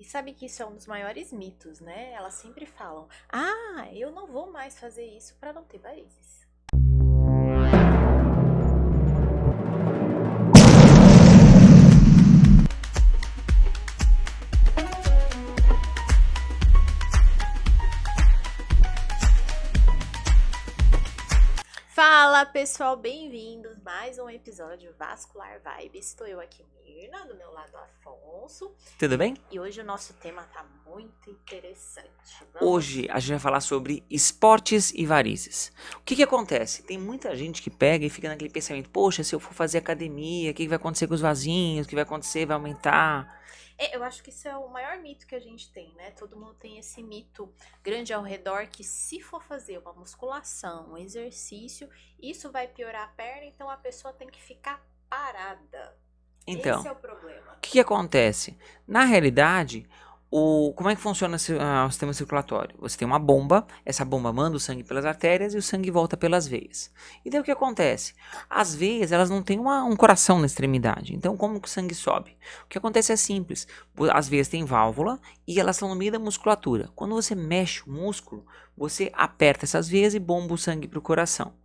E sabe que isso é um dos maiores mitos, né? Elas sempre falam: "Ah, eu não vou mais fazer isso para não ter varizes". Fala pessoal, bem-vindos a mais um episódio Vascular Vibe. Estou eu aqui, Mirna, do meu lado Afonso, Tudo bem? e hoje o nosso tema tá muito interessante. Hoje a gente vai falar sobre esportes e varizes. O que acontece? Tem muita gente que pega e fica naquele pensamento: poxa, se eu for fazer academia, o que vai acontecer com os vasinhos? O que vai acontecer? Vai aumentar? Eu acho que isso é o maior mito que a gente tem, né? Todo mundo tem esse mito grande ao redor que se for fazer uma musculação, um exercício, isso vai piorar a perna, então a pessoa tem que ficar parada. Então, Esse é o problema. o que acontece? Na realidade, como é que funciona o sistema circulatório? Você tem uma bomba, essa bomba manda o sangue pelas artérias e o sangue volta pelas veias. E daí o que acontece? As veias, elas não têm um coração na extremidade. Então, como que o sangue sobe? O que acontece é simples. As veias têm válvula e elas estão no meio da musculatura. Quando você mexe o músculo, você aperta essas veias e bomba o sangue para o coração.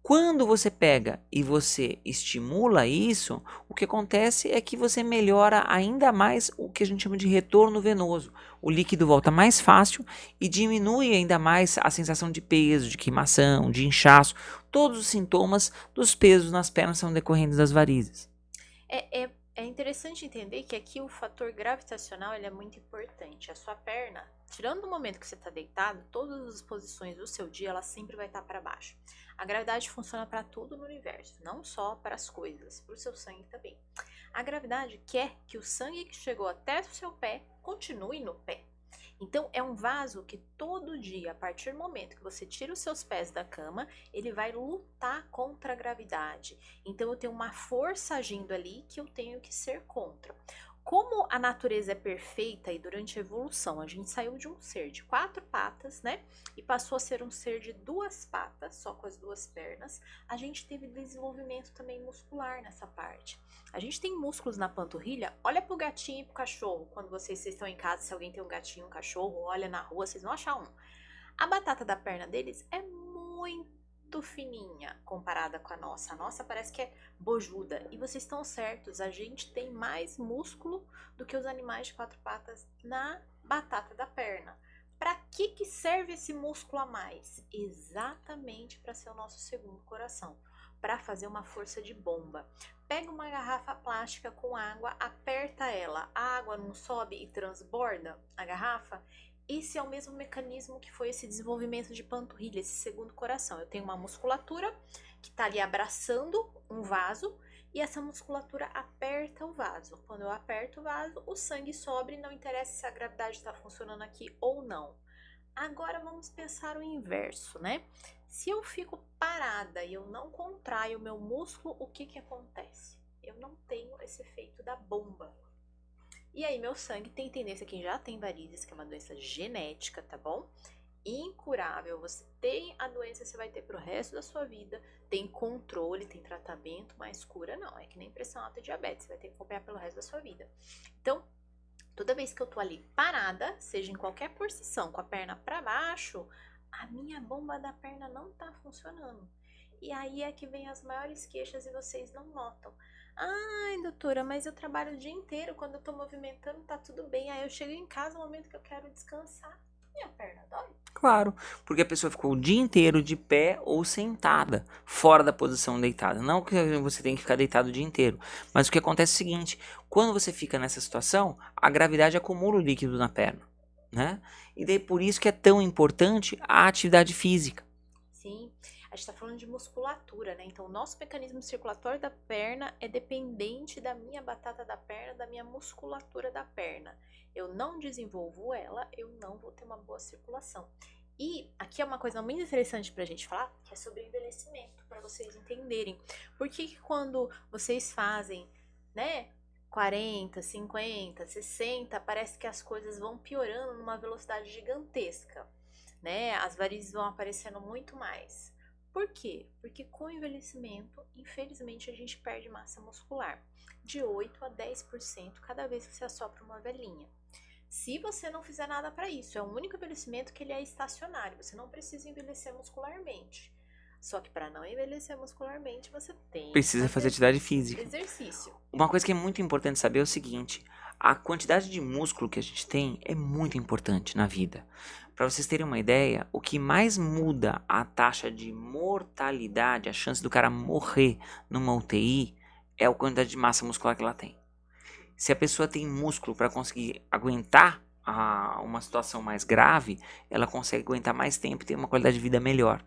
Quando você pega e você estimula isso, o que acontece é que você melhora ainda mais o que a gente chama de retorno venoso. O líquido volta mais fácil e diminui ainda mais a sensação de peso, de queimação, de inchaço. Todos os sintomas dos pesos nas pernas são decorrentes das varizes. É interessante entender que aqui o fator gravitacional ele é muito importante. A sua perna, tirando o momento que você está deitado, todas as posições do seu dia, ela sempre vai estar para baixo. A gravidade funciona para tudo no universo, não só para as coisas, para o seu sangue também. A gravidade quer que o sangue que chegou até o seu pé continue no pé. Então, é um vaso que todo dia, a partir do momento que você tira os seus pés da cama, ele vai lutar contra a gravidade. Então, eu tenho uma força agindo ali que eu tenho que ser contra. Como a natureza é perfeita e durante a evolução a gente saiu de um ser de 4 patas, né? E passou a ser um ser de 2 patas, só com as 2 pernas, a gente teve desenvolvimento também muscular nessa parte. A gente tem músculos na panturrilha. Olha pro gatinho e pro cachorro. Quando vocês estão em casa, se alguém tem um gatinho, um cachorro, olha na rua, vocês vão achar um. A batata da perna deles é muito fininha comparada com a nossa. A nossa parece que é bojuda. E vocês estão certos, a gente tem mais músculo do que os animais de 4 patas na batata da perna. Para que serve esse músculo a mais? Exatamente para ser o nosso segundo coração, para fazer uma força de bomba. Pega uma garrafa plástica com água, aperta ela, a água não sobe e transborda a garrafa? Esse é o mesmo mecanismo que foi esse desenvolvimento de panturrilha, esse segundo coração. Eu tenho uma musculatura que está ali abraçando um vaso e essa musculatura aperta o vaso. Quando eu aperto o vaso, o sangue sobe, não interessa se a gravidade está funcionando aqui ou não. Agora vamos pensar o inverso, né? Se eu fico parada e eu não contraio o meu músculo, o que acontece? Eu não tenho esse efeito da bomba. E aí meu sangue tem tendência, quem já tem varizes, que é uma doença genética, tá bom? Incurável, você tem a doença, você vai ter pro resto da sua vida, tem controle, tem tratamento, mas cura não, é que nem pressão alta e diabetes, você vai ter que acompanhar pelo resto da sua vida. Então, toda vez que eu tô ali parada, seja em qualquer posição, com a perna para baixo, a minha bomba da perna não tá funcionando. E aí é que vem as maiores queixas e vocês não notam. Ai, doutora, mas eu trabalho o dia inteiro, quando eu tô movimentando tá tudo bem. Aí eu chego em casa no momento que eu quero descansar, minha perna dói. Claro, porque a pessoa ficou o dia inteiro de pé ou sentada, fora da posição deitada. Não que você tem que ficar deitado o dia inteiro, mas o que acontece é o seguinte: quando você fica nessa situação, a gravidade acumula o líquido na perna, né? E daí por isso que é tão importante a atividade física. Sim, a gente está falando de musculatura, né? Então, o nosso mecanismo circulatório da perna é dependente da minha batata da perna, da minha musculatura da perna. Eu não desenvolvo ela, eu não vou ter uma boa circulação. E aqui é uma coisa muito interessante para a gente falar, que é sobre envelhecimento, para vocês entenderem. Por que quando vocês fazem, né, 40, 50, 60, parece que as coisas vão piorando numa velocidade gigantesca, né? As varizes vão aparecendo muito mais. Por quê? Porque com o envelhecimento, infelizmente, a gente perde massa muscular de 8 a 10% cada vez que você assopra uma velhinha. Se você não fizer nada para isso, é o único envelhecimento que ele é estacionário, você não precisa envelhecer muscularmente. Só que para não envelhecer muscularmente, você tem que Precisa fazer atividade física. exercício. Uma coisa que é muito importante saber é o seguinte: a quantidade de músculo que a gente tem é muito importante na vida. Para vocês terem uma ideia, o que mais muda a taxa de mortalidade, a chance do cara morrer numa UTI, é a quantidade de massa muscular que ela tem. Se a pessoa tem músculo para conseguir aguentar uma situação mais grave, ela consegue aguentar mais tempo e ter uma qualidade de vida melhor.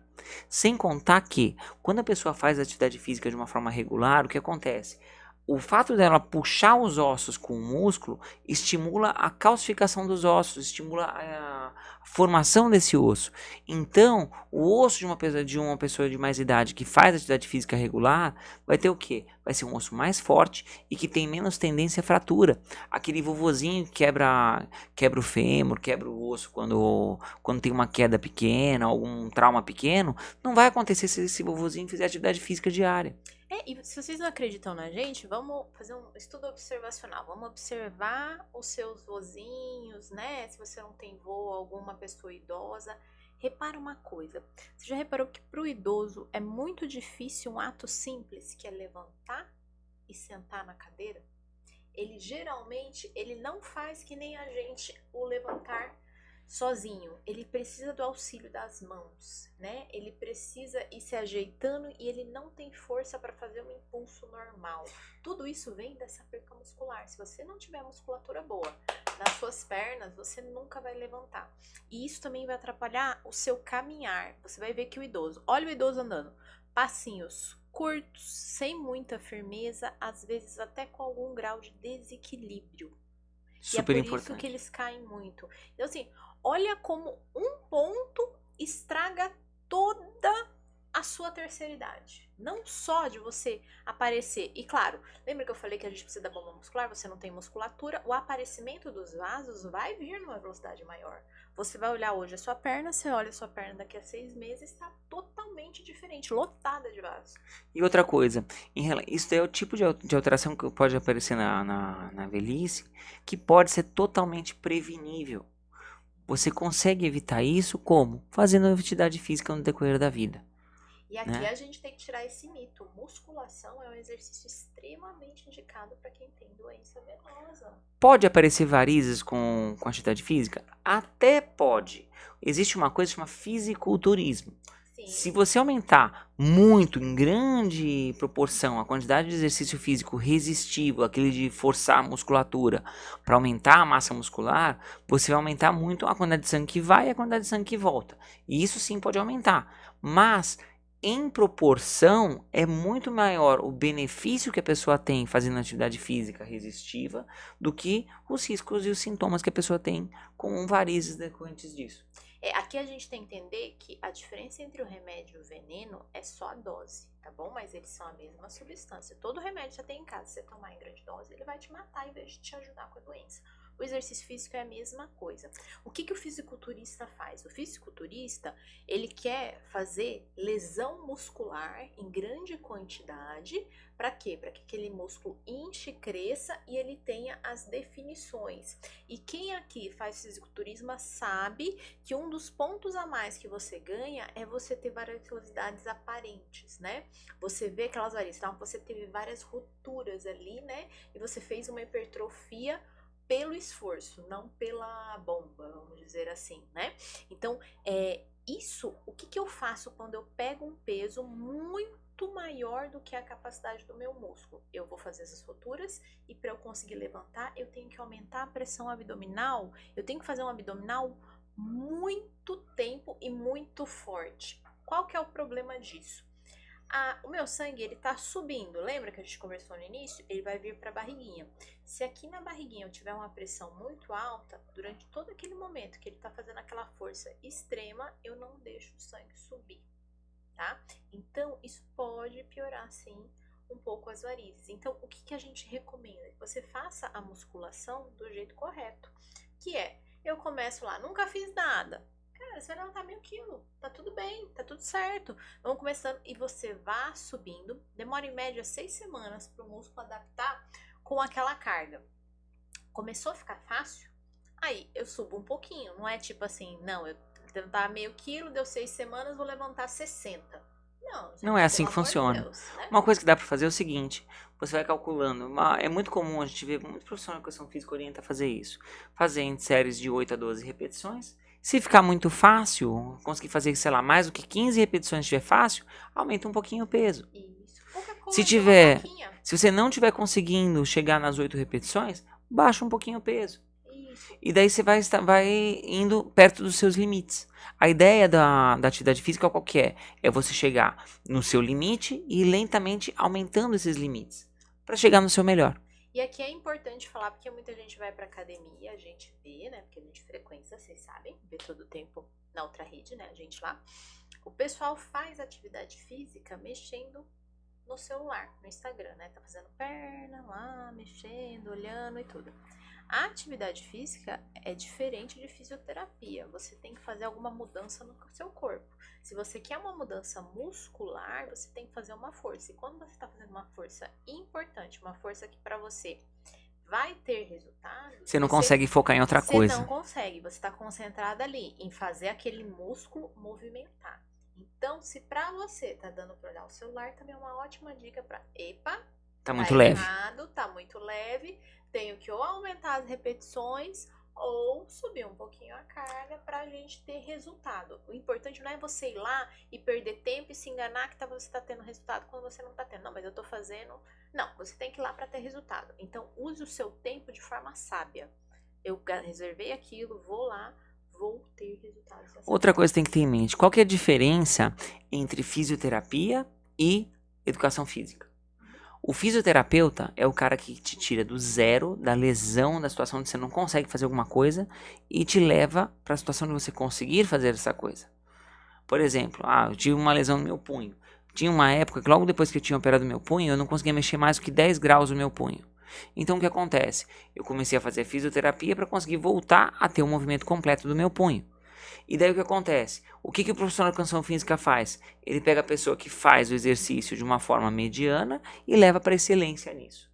Sem contar que, quando a pessoa faz atividade física de uma forma regular, o que acontece? O fato dela puxar os ossos com o músculo estimula a calcificação dos ossos, estimula a formação desse osso. Então, o osso de uma pessoa de mais idade que faz atividade física regular vai ter o quê? Vai ser um osso mais forte e que tem menos tendência à fratura. Aquele vovozinho que quebra o fêmur, quebra o osso quando tem uma queda pequena, algum trauma pequeno, não vai acontecer se esse vovozinho fizer atividade física diária. E se vocês não acreditam na gente, vamos fazer um estudo observacional. Vamos observar os seus vozinhos, né? Se você não tem vô, alguma pessoa idosa. Repara uma coisa. Você já reparou que para o idoso é muito difícil um ato simples, que é levantar e sentar na cadeira? Ele geralmente, ele não faz que nem a gente o levantar sozinho, ele precisa do auxílio das mãos, né? Ele precisa ir se ajeitando e ele não tem força para fazer um impulso normal. Tudo isso vem dessa perca muscular. Se você não tiver musculatura boa nas suas pernas, você nunca vai levantar. E isso também vai atrapalhar o seu caminhar. Você vai ver que o idoso, olha o idoso andando, passinhos curtos, sem muita firmeza, às vezes até com algum grau de desequilíbrio. Super E é por importante. isso que eles caem muito. Então, assim, olha como um ponto estraga toda a sua terceira idade. Não só de você aparecer. E claro, lembra que eu falei que a gente precisa da bomba muscular? Você não tem musculatura. O aparecimento dos vasos vai vir numa velocidade maior. Você vai olhar hoje a sua perna, você olha a sua perna daqui a 6 meses, está totalmente diferente, lotada de vasos. E outra coisa, isso é o tipo de alteração que pode aparecer na velhice, que pode ser totalmente prevenível. Você consegue evitar isso como? Fazendo atividade física no decorrer da vida. E aqui né? a gente tem que tirar esse mito. Musculação é um exercício extremamente indicado para quem tem doença venosa. Pode aparecer varizes com atividade física? Até pode. Existe uma coisa que chama fisiculturismo. Sim. Se você aumentar muito, em grande proporção, a quantidade de exercício físico resistivo, aquele de forçar a musculatura para aumentar a massa muscular, você vai aumentar muito a quantidade de sangue que vai e a quantidade de sangue que volta. E isso sim pode aumentar. Mas, em proporção, é muito maior o benefício que a pessoa tem fazendo atividade física resistiva do que os riscos e os sintomas que a pessoa tem com varizes decorrentes disso. Aqui a gente tem que entender que a diferença entre o remédio e o veneno é só a dose, tá bom? Mas eles são a mesma substância. Todo remédio que você tem em casa, se você tomar em grande dose, ele vai te matar em vez de te ajudar com a doença. O exercício físico é a mesma coisa. O que o fisiculturista faz? O fisiculturista, ele quer fazer lesão muscular em grande quantidade. Para quê? Para que aquele músculo inche, cresça e ele tenha as definições. E quem aqui faz fisiculturismo sabe que um dos pontos a mais que você ganha é você ter variciosidades aparentes, né? Você vê aquelas varizes, então você teve várias rupturas ali, né? E você fez uma hipertrofia pelo esforço, não pela bomba, vamos dizer assim, né? Então, o que eu faço quando eu pego um peso muito maior do que a capacidade do meu músculo? Eu vou fazer essas roturas e para eu conseguir levantar, eu tenho que aumentar a pressão abdominal, eu tenho que fazer um abdominal muito tempo e muito forte. Qual que é o problema disso? O meu sangue, ele tá subindo, lembra que a gente conversou no início? Ele vai vir para a barriguinha. Se aqui na barriguinha eu tiver uma pressão muito alta, durante todo aquele momento que ele tá fazendo aquela força extrema, eu não deixo o sangue subir, tá? Então, isso pode piorar, sim, um pouco as varizes. Então, o que a gente recomenda? Que você faça a musculação do jeito correto, que é, eu começo lá, nunca fiz nada. Cara, você vai levantar 1000 quilos, tá tudo bem, tá tudo certo. Vamos começando e você vá subindo. Demora em média 6 semanas para o músculo adaptar com aquela carga. Começou a ficar fácil? Aí eu subo um pouquinho. Não é tipo assim, não, eu levantar meio quilo, deu 6 semanas, vou levantar 60. Não, Não é gente, assim pelo que amor de funciona. Deus, né? Uma coisa que dá para fazer é o seguinte: você vai calculando. É muito comum a gente ver muito profissional de educação física orienta a fazer isso. Fazer em séries de 8 a 12 repetições. Se ficar muito fácil, conseguir fazer, sei lá, mais do que 15 repetições estiver fácil, aumenta um pouquinho o peso. Isso. Pouca Se coisa, uma tiver, plaquinha. se você não tiver conseguindo chegar nas 8 repetições, baixa um pouquinho o peso. Isso. E daí você vai indo perto dos seus limites. A ideia da atividade física qual que é? É você chegar no seu limite e ir lentamente aumentando esses limites para chegar no seu melhor. E aqui é importante falar, porque muita gente vai pra academia, a gente vê, né? Porque a gente frequenta, vocês sabem, vê todo o tempo na outra rede, né? A gente lá. O pessoal faz atividade física mexendo no celular, no Instagram, né? Tá fazendo perna lá, mexendo, olhando e tudo. A atividade física é diferente de fisioterapia. Você tem que fazer alguma mudança no seu corpo. Se você quer uma mudança muscular, você tem que fazer uma força. E quando você está fazendo uma força importante, uma força que para você vai ter resultado, Você não consegue focar em outra você coisa. não consegue. Você está concentrado ali em fazer aquele músculo movimentar. Então, se para você tá dando para olhar o celular, também é uma ótima dica para, epa, Tá muito leve. errado, tá muito leve, tenho que ou aumentar as repetições ou subir um pouquinho a carga pra gente ter resultado. O importante não é você ir lá e perder tempo e se enganar que você tá tendo resultado quando você não tá tendo. Não, mas eu tô fazendo. Não, você tem que ir lá pra ter resultado. Então, use o seu tempo de forma sábia. Eu reservei aquilo, vou lá, vou ter resultados. Outra coisa que tem que ter em mente: qual que é a diferença entre fisioterapia e educação física? O fisioterapeuta é o cara que te tira do zero, da lesão, da situação onde você não consegue fazer alguma coisa e te leva para a situação de você conseguir fazer essa coisa. Por exemplo, eu tive uma lesão no meu punho. Tinha uma época que logo depois que eu tinha operado meu punho, eu não conseguia mexer mais do que 10 graus no meu punho. Então o que acontece? Eu comecei a fazer fisioterapia para conseguir voltar a ter o movimento completo do meu punho. E daí o que acontece? O que o profissional de educação física faz? Ele pega a pessoa que faz o exercício de uma forma mediana e leva para excelência nisso.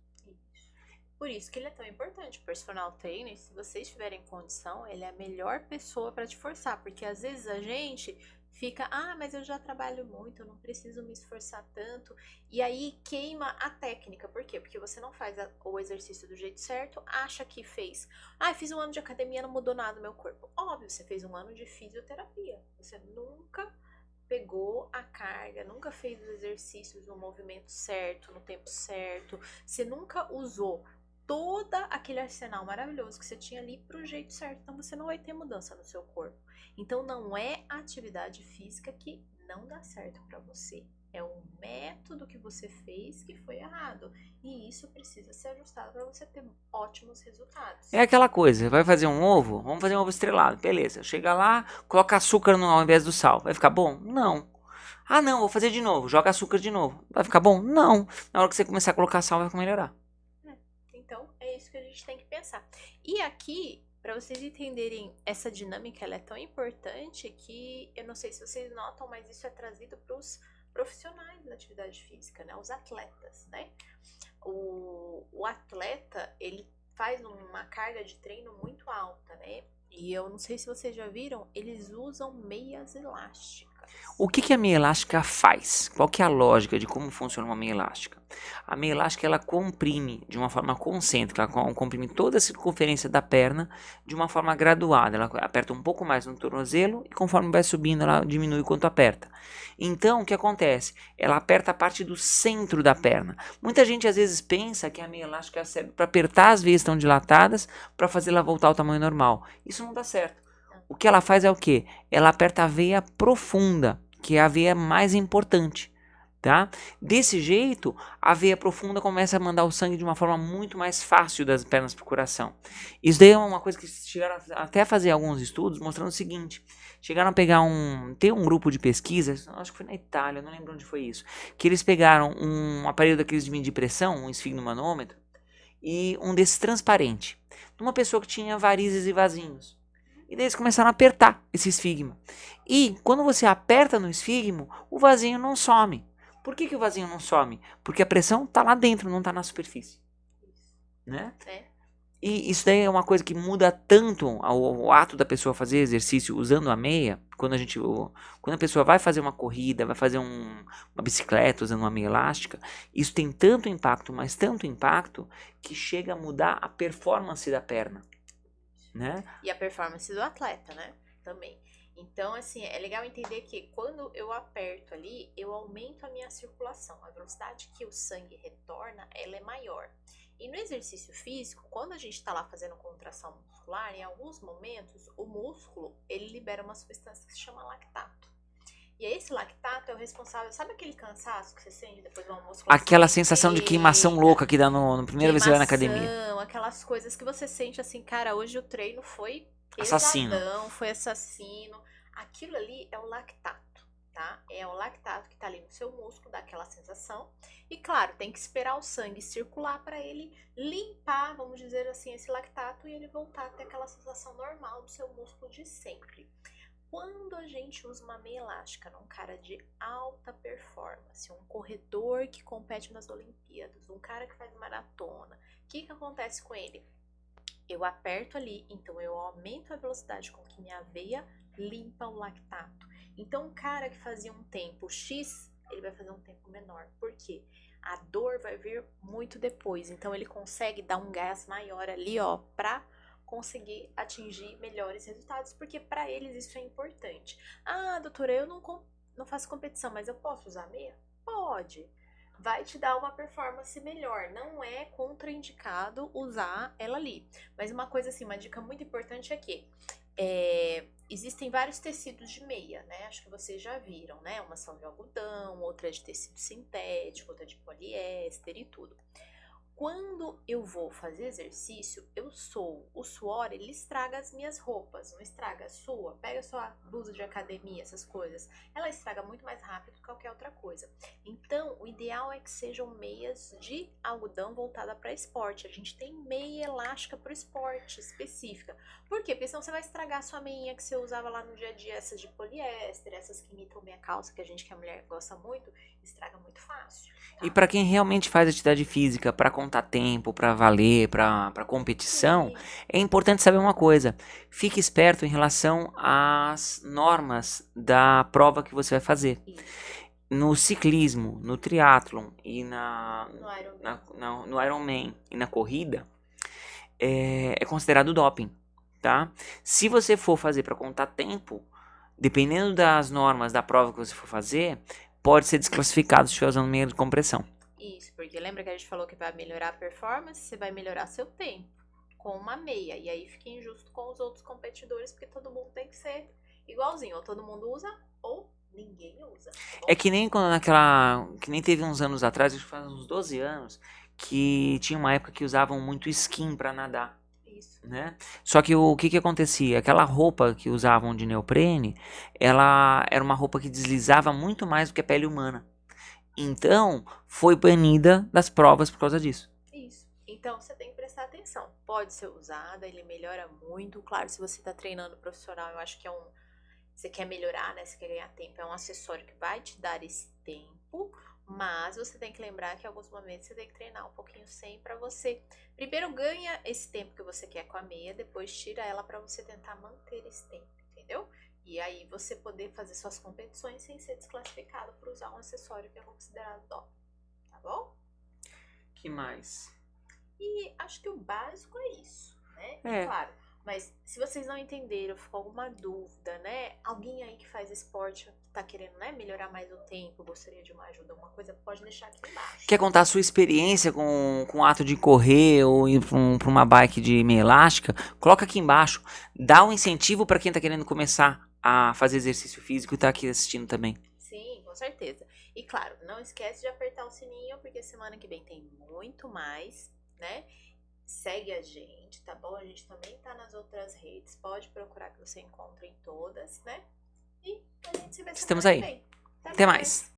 Por isso que ele é tão importante. O personal trainer, se vocês tiverem condição, ele é a melhor pessoa para te forçar. Porque às vezes a gente fica, mas eu já trabalho muito, eu não preciso me esforçar tanto. E aí queima a técnica. Por quê? Porque você não faz o exercício do jeito certo, acha que fez. Fiz um ano de academia, não mudou nada no meu corpo. Óbvio, você fez um ano de fisioterapia. Você nunca pegou a carga, nunca fez os exercícios no movimento certo, no tempo certo. Você nunca usou todo aquele arsenal maravilhoso que você tinha ali pro jeito certo. Então você não vai ter mudança no seu corpo. Então não é a atividade física que não dá certo para você. É o método que você fez que foi errado. E isso precisa ser ajustado para você ter ótimos resultados. É aquela coisa, vai fazer um ovo? Vamos fazer um ovo estrelado. Beleza, chega lá, coloca açúcar ao invés do sal. Vai ficar bom? Não. Não, vou fazer de novo. Joga açúcar de novo. Vai ficar bom? Não. Na hora que você começar a colocar sal, vai melhorar. Então, é isso que a gente tem que pensar. E aqui, para vocês entenderem essa dinâmica, ela é tão importante que eu não sei se vocês notam, mas isso é trazido para os profissionais da atividade física, né? Os atletas, né? O atleta, ele faz uma carga de treino muito alta, né? E eu não sei se vocês já viram, eles usam meias elásticas. O que a meia elástica faz? Qual que é a lógica de como funciona uma meia elástica? A meia elástica ela comprime de uma forma concêntrica, ela comprime toda a circunferência da perna de uma forma graduada. Ela aperta um pouco mais no tornozelo e conforme vai subindo ela diminui quanto aperta. Então o que acontece? Ela aperta a parte do centro da perna. Muita gente às vezes pensa que a meia elástica serve para apertar as veias que estão dilatadas para fazer ela voltar ao tamanho normal. Isso não dá certo. O que ela faz é o quê? Ela aperta a veia profunda, que é a veia mais importante, tá? Desse jeito, a veia profunda começa a mandar o sangue de uma forma muito mais fácil das pernas para o coração. Isso daí é uma coisa que chegaram até a fazer alguns estudos mostrando o seguinte: chegaram a pegar tem um grupo de pesquisa, acho que foi na Itália, não lembro onde foi isso, que eles pegaram um aparelho daqueles de medir pressão, um esfigmomanômetro, e um desses transparente, de uma pessoa que tinha varizes e vasinhos. E daí eles começaram a apertar esse esfigma. E quando você aperta no esfigmo, o vasinho não some. Por que o vasinho não some? Porque a pressão está lá dentro, não está na superfície. Né? E isso daí é uma coisa que muda tanto o ato da pessoa fazer exercício usando a meia. Quando a pessoa vai fazer uma corrida, vai fazer uma bicicleta usando uma meia elástica, isso tem tanto impacto, mas tanto impacto, que chega a mudar a performance da perna, né? E a performance do atleta, né? Também. Então, assim, é legal entender que quando eu aperto ali, eu aumento a minha circulação. A velocidade que o sangue retorna, ela é maior. E no exercício físico, quando a gente tá lá fazendo contração muscular, em alguns momentos, o músculo, ele libera uma substância que se chama lactato. E esse lactato é o responsável, sabe aquele cansaço que você sente depois do almoço? Aquela sensação de queimação louca que dá no primeira vez que você vai na academia. Aquelas coisas que você sente assim, cara, hoje o treino foi Assassino. pesadão, foi assassino. Aquilo ali é o lactato, tá? É o lactato que tá ali no seu músculo, dá aquela sensação. E claro, tem que esperar o sangue circular para ele limpar, vamos dizer assim, esse lactato e ele voltar a ter aquela sensação normal do seu músculo de sempre. Quando a gente usa uma meia elástica num cara de alta performance, um corredor que compete nas Olimpíadas, um cara que faz maratona, o que acontece com ele? Eu aperto ali, então eu aumento a velocidade com que minha veia limpa o lactato. Então, um cara que fazia um tempo X, ele vai fazer um tempo menor. Por quê? A dor vai vir muito depois. Então, ele consegue dar um gás maior ali, ó, pra conseguir atingir melhores resultados, porque para eles isso é importante. Ah, doutora, eu não faço competição, mas eu posso usar meia? Pode. Vai te dar uma performance melhor. Não é contraindicado usar ela ali. Mas uma coisa assim, uma dica muito importante é que existem vários tecidos de meia, né? Acho que vocês já viram, né? Uma são de algodão, outra é de tecido sintético, outra de poliéster e tudo. Quando eu vou fazer exercício, eu soo. O suor, ele estraga as minhas roupas, não estraga a sua. Pega a sua blusa de academia, essas coisas. Ela estraga muito mais rápido que qualquer outra coisa. Então, o ideal é que sejam meias de algodão voltada para esporte. A gente tem meia elástica para o esporte específica. Por quê? Porque senão você vai estragar a sua meinha que você usava lá no dia a dia, essas de poliéster, essas que imitam meia calça, que a mulher gosta muito, estraga muito fácil. Tá? E para quem realmente faz atividade física, para contar tempo, para valer, para competição, é importante saber uma coisa. Fique esperto em relação às normas da prova que você vai fazer. Isso. No ciclismo, no triatlon e no Ironman e na corrida, é considerado doping, tá? Se você for fazer para contar tempo, dependendo das normas da prova que você for fazer, pode ser desclassificado se estiver usando meia de compressão. Isso, porque lembra que a gente falou que vai melhorar a performance, você vai melhorar seu tempo com uma meia. E aí fica injusto com os outros competidores, porque todo mundo tem que ser igualzinho. Ou todo mundo usa, ou ninguém usa. Tá bom? É que nem quando que nem teve uns anos atrás, acho que faz uns 12 anos, que tinha uma época que usavam muito skin para nadar. Isso. Né? Só que o que acontecia? Aquela roupa que usavam de neoprene, ela era uma roupa que deslizava muito mais do que a pele humana. Então, foi banida das provas por causa disso. Isso. Então, você tem que prestar atenção. Pode ser usada, ele melhora muito. Claro, se você está treinando profissional, eu acho que você quer melhorar, né? Você quer ganhar tempo. É um acessório que vai te dar esse tempo. Mas você tem que lembrar que em alguns momentos você tem que treinar um pouquinho sem para você. Primeiro ganha esse tempo que você quer com a meia, depois tira ela para você tentar manter esse tempo, entendeu? E aí você poder fazer suas competições sem ser desclassificado por usar um acessório que é considerado doping, tá bom? Que mais? E acho que o básico é isso, né? É. Claro. Mas se vocês não entenderam, ficou alguma dúvida, né? Alguém aí que faz esporte, tá querendo, né, melhorar mais o tempo, gostaria de uma ajuda, alguma coisa, pode deixar aqui embaixo. Quer contar a sua experiência com o ato de correr ou ir para uma bike de meia elástica? Coloca aqui embaixo. Dá um incentivo para quem tá querendo começar a fazer exercício físico e tá aqui assistindo também. Sim, com certeza. E claro, não esquece de apertar o sininho, porque semana que vem tem muito mais, né? Segue a gente, tá bom? A gente também tá nas outras redes. Pode procurar que você encontra em todas, né? E a gente se vê semana Estamos que aí. vem. Até mais.